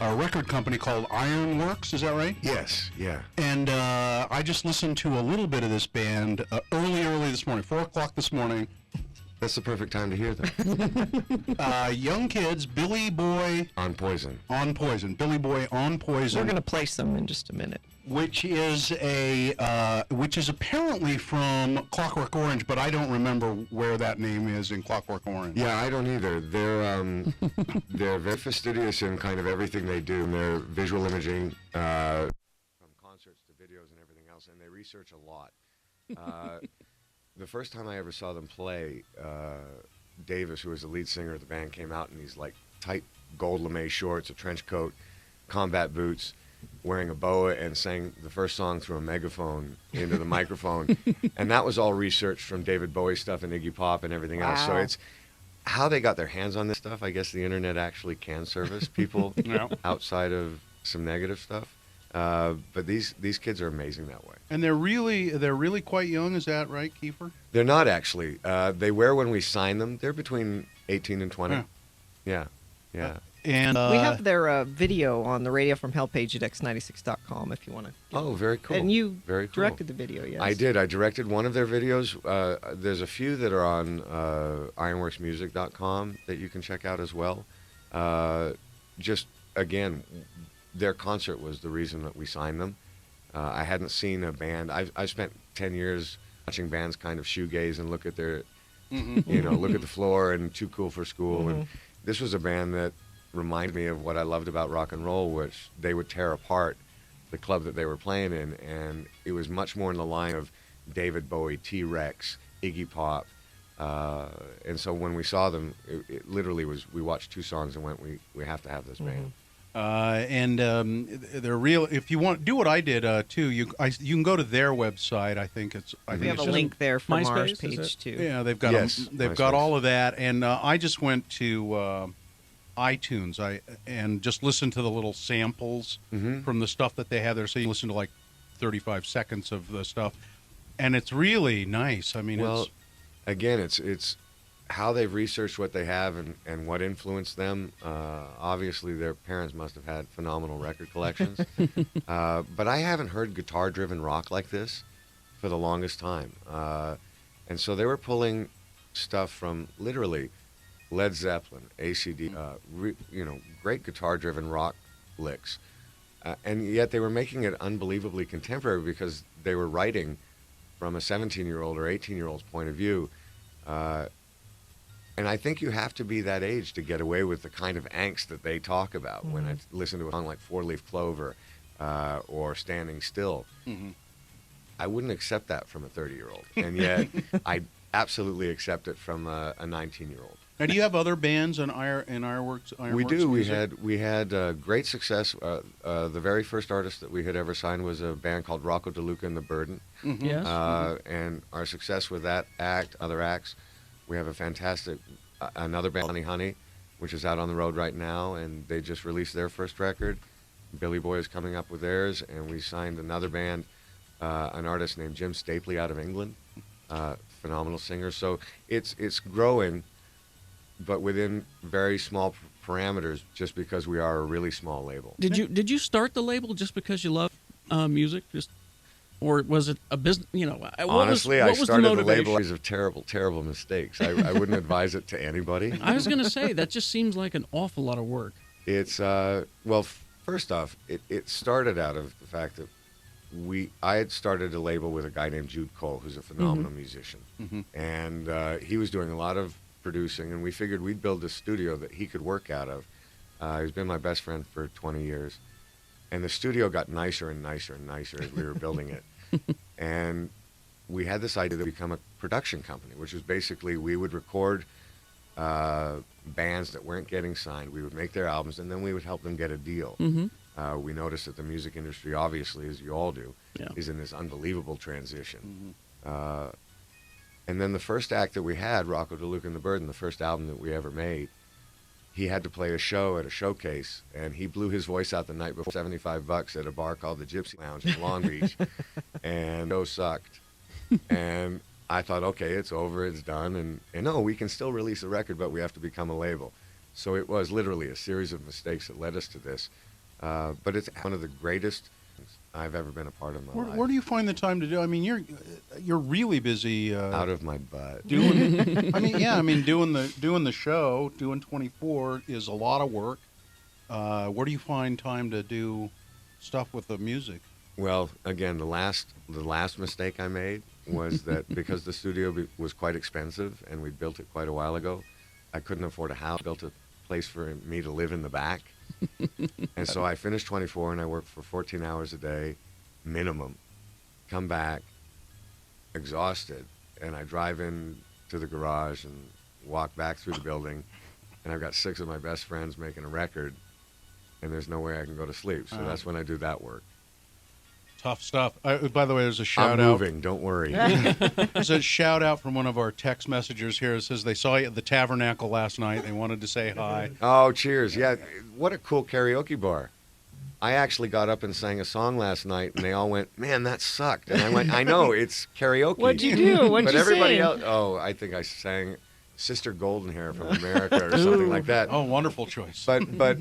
a record company called Ironworks. Is that right? Yes, yeah. And I just listened to a little bit of this band early this morning, 4 o'clock this morning. That's the perfect time to hear them. Young kids, Billy Boy On Poison. on Poison, Billy Boy on Poison. We're going to play some in just a minute. Which is apparently from Clockwork Orange, but I don't remember where that name is in Clockwork Orange. Yeah, I don't either. They're very fastidious in kind of everything they do. And they're visual imaging, from concerts to videos and everything else, and they research a lot. The first time I ever saw them play, Davis, who was the lead singer of the band, came out in these like tight gold lame shorts, a trench coat, combat boots, wearing a boa, and sang the first song through a megaphone into the microphone. And that was all researched from David Bowie stuff and Iggy Pop and everything else. So it's how they got their hands on this stuff. I guess the internet actually can service people outside of some negative stuff. But these kids are amazing that way. And they're really quite young. Is that right, Kiefer? They're not actually. They were when we signed them. They're between 18 and 20. Yeah. And we have their video on the Radio from Hell page at x96.com if you want to. Oh, very cool. And you very cool. directed the video, yes? I did. I directed one of their videos. There's a few that are on ironworksmusic.com that you can check out as well. Just, again, their concert was the reason that we signed them. I hadn't seen a band. I've spent 10 years watching bands kind of shoegaze and look at their, look at the floor and Too Cool for School. And this was a band that reminded me of what I loved about rock and roll, which they would tear apart the club that they were playing in. And it was much more in the line of David Bowie, T-Rex, Iggy Pop. And so when we saw them, it literally was, we watched 2 songs and went, we have to have this band. They're real. If you want, do what I did too. You can go to their website. I think we have a link there from our MySpace, page too. Yeah, they've got they've got all of that. And I just went to iTunes. And just listened to the little samples from the stuff that they have there. So you listen to like 35 seconds of the stuff, and it's really nice. I mean, well, again, it's how they've researched what they have and what influenced them. Obviously, their parents must have had phenomenal record collections. But I haven't heard guitar-driven rock like this for the longest time. And so they were pulling stuff from literally Led Zeppelin, AC/DC, great guitar-driven rock licks. And yet they were making it unbelievably contemporary because they were writing from a 17-year-old or 18-year-old's point of view. And I think you have to be that age to get away with the kind of angst that they talk about. When I listen to a song like Four Leaf Clover or Standing Still, I wouldn't accept that from a 30-year-old. And yet I absolutely accept it from a 19-year-old. Now, do you have other bands in Ironworks? We do. We had great success. The very first artist that we had ever signed was a band called Rocco DeLuca and the Burden. And our success with that other acts, we have a fantastic, another band, Honey Honey, which is out on the road right now, and they just released their first record. Billy Boy is coming up with theirs, and we signed another band, an artist named Jim Stapley out of England, phenomenal singer. So it's growing, but within very small parameters, just because we are a really small label. Did you start the label just because you love music? Or was it a business? Honestly, I started the label because of terrible, terrible mistakes. I wouldn't advise it to anybody. I was going to say, that just seems like an awful lot of work. It's, first off, it started out of the fact that I had started a label with a guy named Jude Cole, who's a phenomenal musician. And he was doing a lot of producing, and we figured we'd build a studio that he could work out of. He's been my best friend for 20 years. And the studio got nicer and nicer and nicer as we were building it. And we had this idea to become a production company, which was basically we would record bands that weren't getting signed. We would make their albums, and then we would help them get a deal. We noticed that the music industry, obviously, as you all do, is in this unbelievable transition. And then the first act that we had, Rocco DeLuca and the Burden, the first album that we ever made, he had to play a show at a showcase, and he blew his voice out the night before, $75 at a bar called the Gypsy Lounge in Long Beach, and the show sucked. And I thought, okay, it's over, it's done, and no, we can still release a record, but we have to become a label. So it was literally a series of mistakes that led us to this. But it's one of the greatest things I've ever been a part of in my life. Where do you find the time to do? I mean, you're really busy. Out of my butt. Doing. Doing the show, doing 24 is a lot of work. Where do you find time to do stuff with the music? Well, again, the last mistake I made was that because the studio was quite expensive and we built it quite a while ago, I couldn't afford a house. Built a place for me to live in the back. And so I finished 24 and I worked for 14 hours a day, minimum. Come back, exhausted, and I drive in to the garage and walk back through the building, and I've got 6 of my best friends making a record, and there's no way I can go to sleep. So that's when I do that work. Tough stuff. By the way, there's a shout I'm out. moving, don't worry. There's a shout out from one of our text messengers here. It says they saw you at the Tabernacle last night. They wanted to say hi. Oh, cheers. Yeah, what a cool karaoke bar. I actually got up and sang a song last night, and they all went, "Man, that sucked." And I went, "I know, it's karaoke." What'd you do? What'd but you everybody sing? else, I think I sang Sister Golden Hair from America or something like that. Oh, wonderful choice. But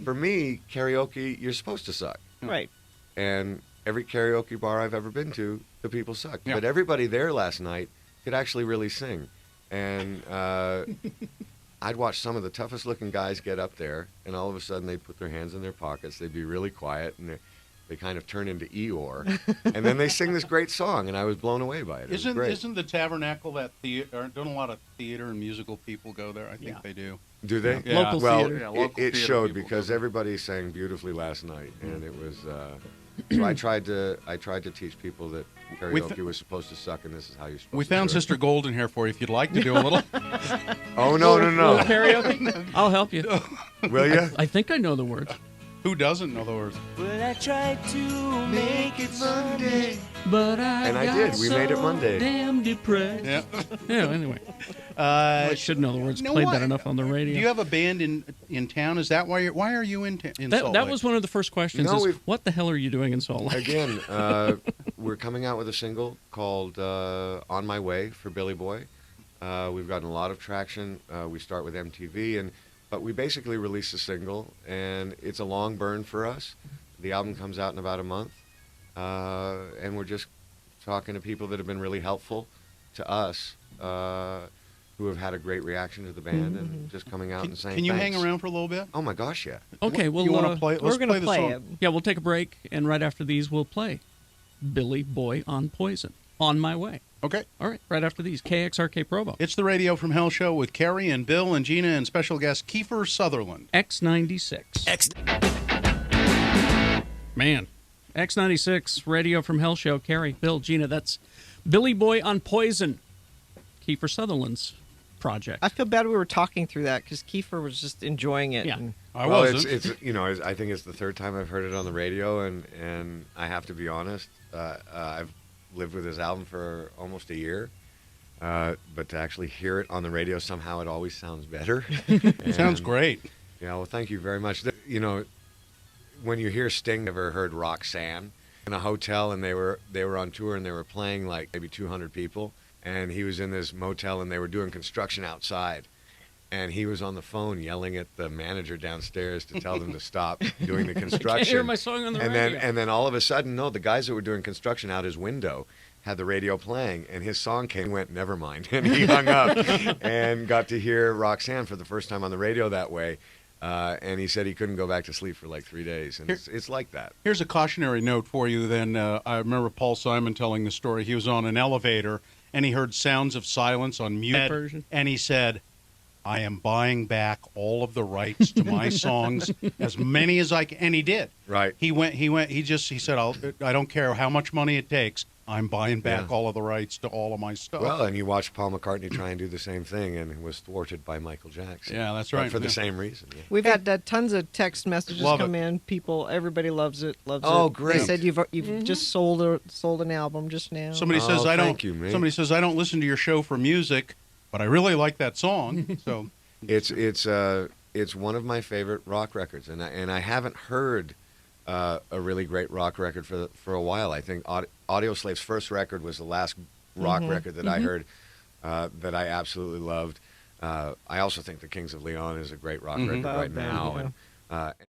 for me, karaoke, you're supposed to suck. Right. And every karaoke bar I've ever been to, the people sucked. Yeah. But everybody there last night could actually really sing. And I'd watch some of the toughest looking guys get up there, and all of a sudden they'd put their hands in their pockets, they'd be really quiet, and they kind of turn into Eeyore. And then they sing this great song, and I was blown away by it. It was great. Isn't the Tabernacle that theater? Don't a lot of theater and musical people go there? I think they do. Do they? Yeah. Local Well, theater. Yeah, local it theater showed people because go there. everybody sang beautifully last night, and it was. So I tried to teach people that karaoke was supposed to suck, and this is how you're supposed We to found do it. Sister Golden Hair for you if you'd like to do a little. Oh no! Karaoke? I'll help you. Will you? I think I know the words. Who doesn't know the words? Well, I tried to make it Monday. But And I did. We made it Monday. Damn depressed. Yeah. Yeah. Anyway, I should know the words. No, Played why- that enough on the radio. Do you have a band in town? Is that why are you in Salt that Lake? was one of the first questions. No, is, we've- what the hell are you doing in Salt Lake? Again, we're coming out with a single called "On My Way" for Billy Boy. We've gotten a lot of traction. We start with MTV, but we basically released a single, and it's a long burn for us. The album comes out in about a month, and we're just talking to people that have been really helpful to us, who have had a great reaction to the band, and just coming out and saying Can you thanks. hang around for a little bit? Oh my gosh, yeah. Okay, well, you want to play? We're Let's going to the play song. it. yeah, we'll take a break, and right after these, we'll play Billy Boy on Poison. On My Way. Okay. All right, right after these, KXRK Provo. It's the Radio from Hell show with Carrie and Bill and Gina and special guest Kiefer Sutherland. X96. Man, X96, Radio from Hell show, Carrie, Bill, Gina, that's Billy Boy on Poison, Kiefer Sutherland's project. I feel bad we were talking through that because Kiefer was just enjoying it. Yeah. And I Well, wasn't. it's I think it's the third time I've heard it on the radio, and I have to be honest, I've lived with this album for almost a year, but to actually hear it on the radio, somehow it always sounds better. Sounds And, great. Yeah, well, thank you very much. When you hear Sting, never heard Roxanne in a hotel, and they were on tour, and they were playing like maybe 200 people, and he was in this motel, and they were doing construction outside. And he was on the phone yelling at the manager downstairs to tell them to stop doing the construction. I can't hear my song on the radio. And then all of a sudden, no, the guys that were doing construction out his window had the radio playing, and his song came and went, never mind. And he hung up and got to hear Roxanne for the first time on the radio that way. And he said he couldn't go back to sleep for like 3 days. And it's like that. Here's a cautionary note for you then. I remember Paul Simon telling the story. He was on an elevator, and he heard Sounds of Silence on mute. Version. And he said, I am buying back all of the rights to my songs, as many as I can. And he did. Right. He said, I don't care how much money it takes. I'm buying back Yeah. all of the rights to all of my stuff. Well, and you watched Paul McCartney try and do the same thing, and was thwarted by Michael Jackson. Yeah, that's But right. for the Yeah. same reason. Yeah. we've had tons of text messages Love come it. in. Everybody loves it. Loves Oh, it. great. They said you've just sold an album just now. Somebody Oh, says I don't. thank you, man. Somebody says I don't listen to your show for music, but I really like that song. So It's one of my favorite rock records, and I haven't heard a really great rock record for a while. I think Audioslave's first record was the last rock record that I heard that I absolutely loved. I also think the Kings of Leon is a great rock record Love right them, now. yeah. And